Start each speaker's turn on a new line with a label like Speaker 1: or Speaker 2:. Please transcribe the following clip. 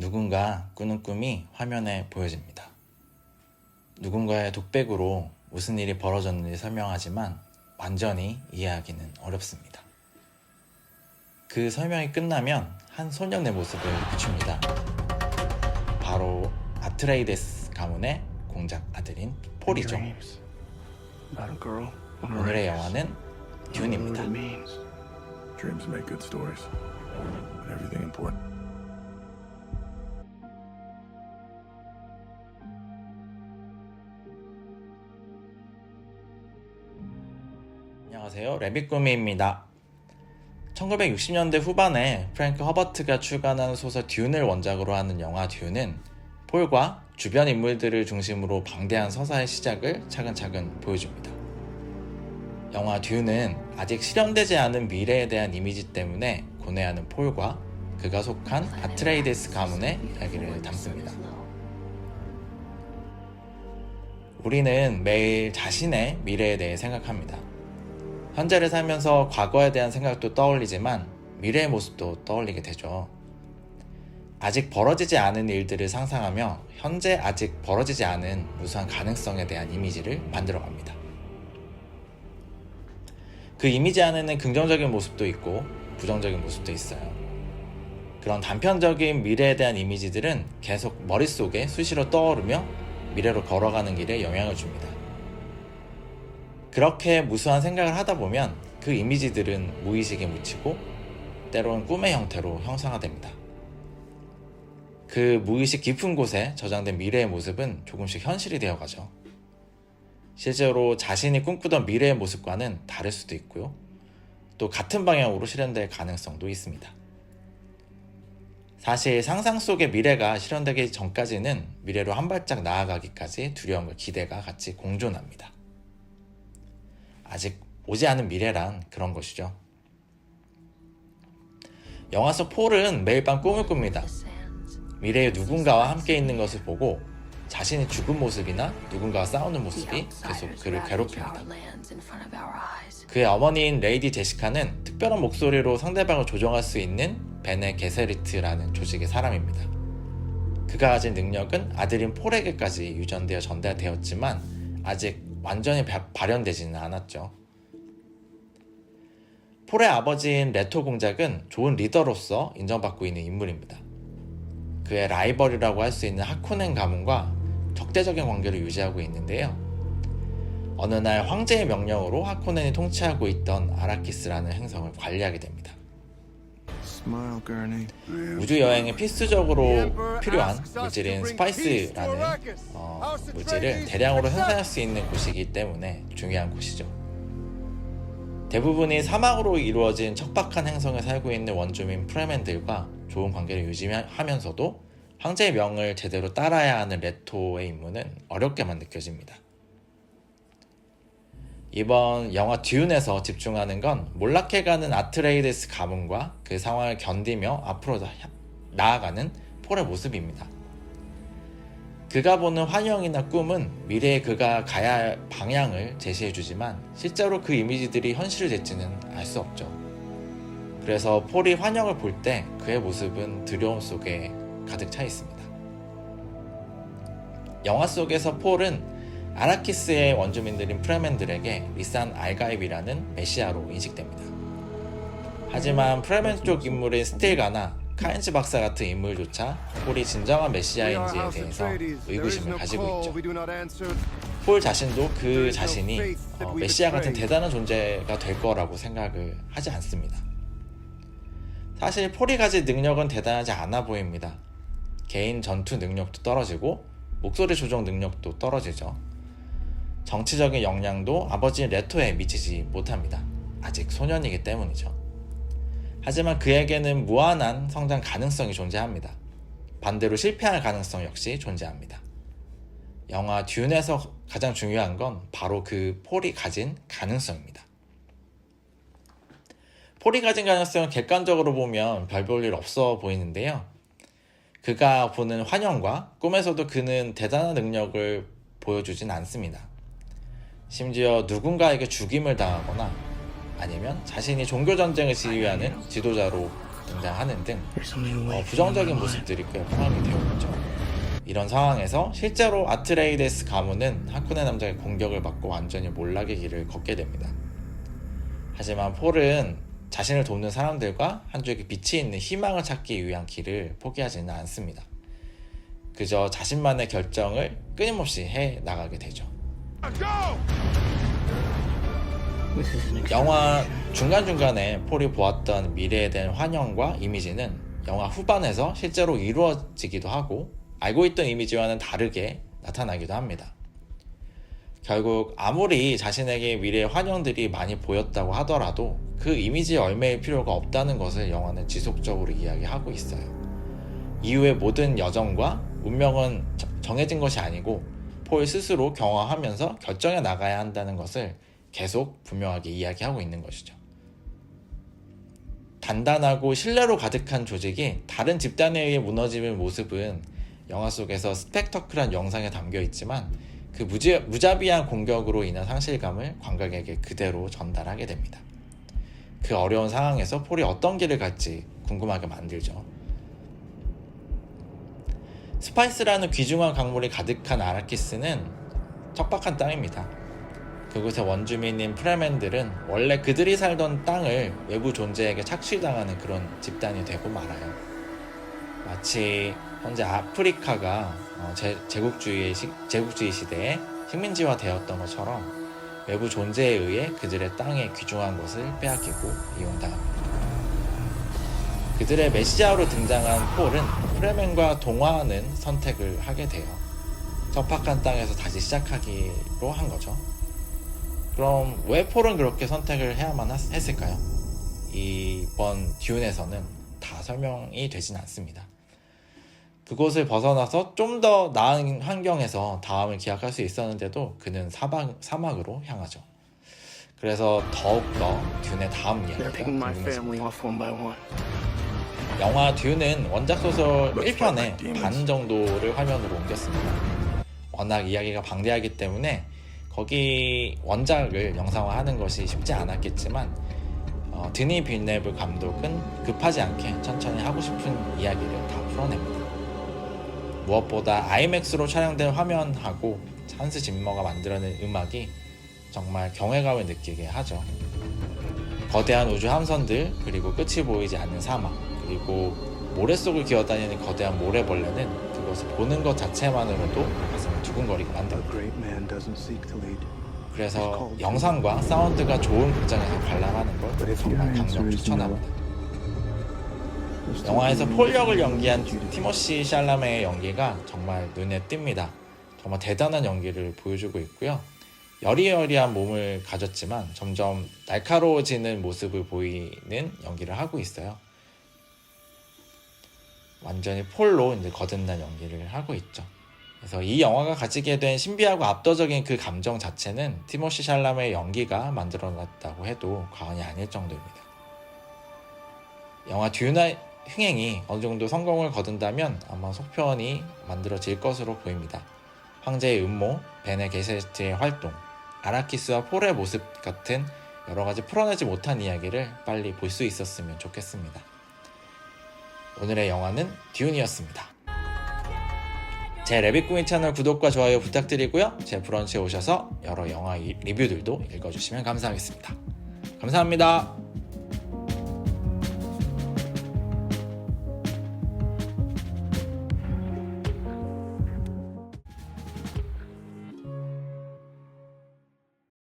Speaker 1: 누군가 꾸는 꿈이 화면에 보여집니다. 누군가의 독백으로 무슨 일이 벌어졌는지 설명하지만 완전히 이해하기는 어렵습니다. 그 설명이 끝나면 한 소년의 모습을 비춥니다. 바로 아트레이데스 가문의 공작 아들인 폴이죠. 오늘의 영화는 듄입니다.
Speaker 2: Dreams make good stories, but everything important.
Speaker 1: 안녕하세요, 레빗꾸미입니다. 1960년대 후반에 프랭크 허버트가 출간한 소설 듄을 원작으로 하는 영화 듄은 폴과 주변 인물들을 중심으로 방대한 서사의 시작을 차근차근 보여줍니다. 영화 듄은 아직 실현되지 않은 미래에 대한 이미지 때문에 고뇌하는 폴과 그가 속한 아트레이데스 가문의 이야기를 담습니다. 우리는 매일 자신의 미래에 대해 생각합니다. 현재를 살면서 과거에 대한 생각도 떠올리지만 미래의 모습도 떠올리게 되죠. 아직 벌어지지 않은 일들을 상상하며 현재 아직 벌어지지 않은 무수한 가능성에 대한 이미지를 만들어갑니다. 그 이미지 안에는 긍정적인 모습도 있고 부정적인 모습도 있어요. 그런 단편적인 미래에 대한 이미지들은 계속 머릿속에 수시로 떠오르며 미래로 걸어가는 길에 영향을 줍니다. 그렇게 무수한 생각을 하다 보면 그 이미지들은 무의식에 묻히고 때로는 꿈의 형태로 형상화됩니다. 그 무의식 깊은 곳에 저장된 미래의 모습은 조금씩 현실이 되어가죠. 실제로 자신이 꿈꾸던 미래의 모습과는 다를 수도 있고요. 또 같은 방향으로 실현될 가능성도 있습니다. 사실 상상 속의 미래가 실현되기 전까지는 미래로 한 발짝 나아가기까지 두려움과 기대가 같이 공존합니다. 아직 오지 않은 미래란 그런 것이죠. 영화 속 폴은 매일 밤 꿈을 꿉니다. 미래의 누군가와 함께 있는 것을 보고 자신이 죽은 모습이나 누군가와 싸우는 모습이 계속 그를 괴롭힙니다. 그의 어머니인 레이디 제시카는 특별한 목소리로 상대방을 조종할 수 있는 베네 게세리트라는 조직의 사람입니다. 그가 가진 능력은 아들인 폴에게까지 유전되어 전달되었지만 아직 완전히 발현되지는 않았죠. 폴의 아버지인 레토 공작은 좋은 리더로서 인정받고 있는 인물입니다. 그의 라이벌이라고 할 수 있는 하코넨 가문과 적대적인 관계를 유지하고 있는데요. 어느 날 황제의 명령으로 하코넨이 통치하고 있던 아라키스라는 행성을 관리하게 됩니다. 우주여행에 필수적으로 필요한 물질인 스파이스라는 물질을 대량으로 생산할 수 있는 곳이기 때문에 중요한 곳이죠. 대부분이 사막으로 이루어진 척박한 행성에 살고 있는 원주민 프레멘들과 좋은 관계를 유지하면서도 황제의 명을 제대로 따라야 하는 레토의 임무는 어렵게만 느껴집니다. 이번 영화 듄에서 집중하는 건 몰락해가는 아트레이데스 가문과 그 상황을 견디며 앞으로 나아가는 폴의 모습입니다. 그가 보는 환영이나 꿈은 미래에 그가 가야 할 방향을 제시해주지만 실제로 그 이미지들이 현실이 될지는 알 수 없죠. 그래서 폴이 환영을 볼 때 그의 모습은 두려움 속에 가득 차 있습니다. 영화 속에서 폴은 아라키스의 원주민들인 프레멘들에게 리산 알가입이라는 메시아로 인식됩니다. 하지만 프레멘 쪽 인물인 스틸가나 카인즈 박사 같은 인물조차 폴이 진정한 메시아인지에 대해서 의구심을 가지고 있죠. 폴 자신도 그 자신이 메시아 같은 대단한 존재가 될 거라고 생각을 하지 않습니다. 사실 폴이 가진 능력은 대단하지 않아 보입니다. 개인 전투 능력도 떨어지고 목소리 조정 능력도 떨어지죠. 정치적인 역량도 아버지인 레토에 미치지 못합니다. 아직 소년이기 때문이죠. 하지만 그에게는 무한한 성장 가능성이 존재합니다. 반대로 실패할 가능성 역시 존재합니다. 영화 듄에서 가장 중요한 건 바로 그 폴이 가진 가능성입니다. 폴이 가진 가능성은 객관적으로 보면 별 볼 일 없어 보이는데요. 그가 보는 환영과 꿈에서도 그는 대단한 능력을 보여주진 않습니다. 심지어 누군가에게 죽임을 당하거나 아니면 자신이 종교전쟁을 지휘하는 지도자로 등장하는 등
Speaker 3: There's something away from
Speaker 1: 부정적인
Speaker 3: my mind.
Speaker 1: 모습들이 꽤 포함이 되어 있죠. 이런 상황에서 실제로 아트레이데스 가문은 하쿠네 남자의 공격을 받고 완전히 몰락의 길을 걷게 됩니다. 하지만 폴은 자신을 돕는 사람들과 한 줄기 빛이 있는 희망을 찾기 위한 길을 포기하지는 않습니다. 그저 자신만의 결정을 끊임없이 해 나가게 되죠.
Speaker 3: This is an
Speaker 1: 영화 중간중간에 폴이 보았던 미래에 대한 환영과 이미지는 영화 후반에서 실제로 이루어지기도 하고 알고 있던 이미지와는 다르게 나타나기도 합니다. 결국 아무리 자신에게 미래의 환영들이 많이 보였다고 하더라도 그 이미지에 얽매일 필요가 없다는 것을 영화는 지속적으로 이야기하고 있어요. 이후의 모든 여정과 운명은 정해진 것이 아니고 폴 스스로 경험하면서 결정해 나가야 한다는 것을 계속 분명하게 이야기하고 있는 것이죠. 단단하고 신뢰로 가득한 조직이 다른 집단에 의해 무너지는 모습은 영화 속에서 스펙터클한 영상에 담겨 있지만 그 무자비한 공격으로 인한 상실감을 관객에게 그대로 전달하게 됩니다. 그 어려운 상황에서 폴이 어떤 길을 갈지 궁금하게 만들죠. 스파이스라는 귀중한 강물이 가득한 아라키스는 척박한 땅입니다. 그곳의 원주민인 프레맨들은 원래 그들이 살던 땅을 외부 존재에게 착취당하는 그런 집단이 되고 말아요. 마치 현재 아프리카가 제국주의 시대에 식민지화 되었던 것처럼 외부 존재에 의해 그들의 땅의 귀중한 것을 빼앗기고 이용당합니다. 그들의 메시아로 등장한 폴은 프레맨과 동화하는 선택을 하게 돼요. 척박한 땅에서 다시 시작하기로 한 거죠. 그럼 왜 폴은 그렇게 선택을 해야만 했을까요? 이번 듀운에서는 다 설명이 되진 않습니다. 그곳을 벗어나서 좀 더 나은 환경에서 다음을 기약할 수 있었는데도 그는 사막으로 향하죠. 그래서 더욱더 듀운의 다음
Speaker 3: They're
Speaker 1: 이야기가
Speaker 3: picking my
Speaker 1: 궁금해집니다.
Speaker 3: family off one by one.
Speaker 1: 영화 듀는 원작 소설 1편의 반 정도를 화면으로 옮겼습니다. 워낙 이야기가 방대하기 때문에 거기 원작을 영상화하는 것이 쉽지 않았겠지만 드니 빌네브 감독은 급하지 않게 천천히 하고 싶은 이야기를 다 풀어냅니다. 무엇보다 아이맥스로 촬영된 화면하고 한스 짐머가 만들어낸 음악이 정말 경외감을 느끼게 하죠. 거대한 우주 함선들, 그리고 끝이 보이지 않는 사막, 그리고 모래 속을 기어다니는 거대한 모래벌레는 그것을 보는 것 자체만으로도 가슴을 두근거리게 만듭니다. 그래서 영상과 사운드가 좋은 극장에서 관람하는 걸 정말 강력 추천합니다. 영화에서 폴 역을 연기한 티모시 샬라메의 연기가 정말 눈에 띕니다. 정말 대단한 연기를 보여주고 있고요. 여리여리한 몸을 가졌지만 점점 날카로워지는 모습을 보이는 연기를 하고 있어요. 완전히 폴로 이제 거듭난 연기를 하고 있죠. 그래서 이 영화가 가지게 된 신비하고 압도적인 그 감정 자체는 티모시 샬라메의 연기가 만들어놨다고 해도 과언이 아닐 정도입니다. 영화 듀나의 흥행이 어느 정도 성공을 거둔다면 아마 속편이 만들어질 것으로 보입니다. 황제의 음모, 베네 게세트의 활동, 아라키스와 폴의 모습 같은 여러가지 풀어내지 못한 이야기를 빨리 볼 수 있었으면 좋겠습니다. 오늘의 영화는 듀운이었습니다. 제 레빗꾸미 채널 구독과 좋아요 부탁드리고요. 제 브런치에 오셔서 여러 영화 리뷰들도 읽어주시면 감사하겠습니다. 감사합니다.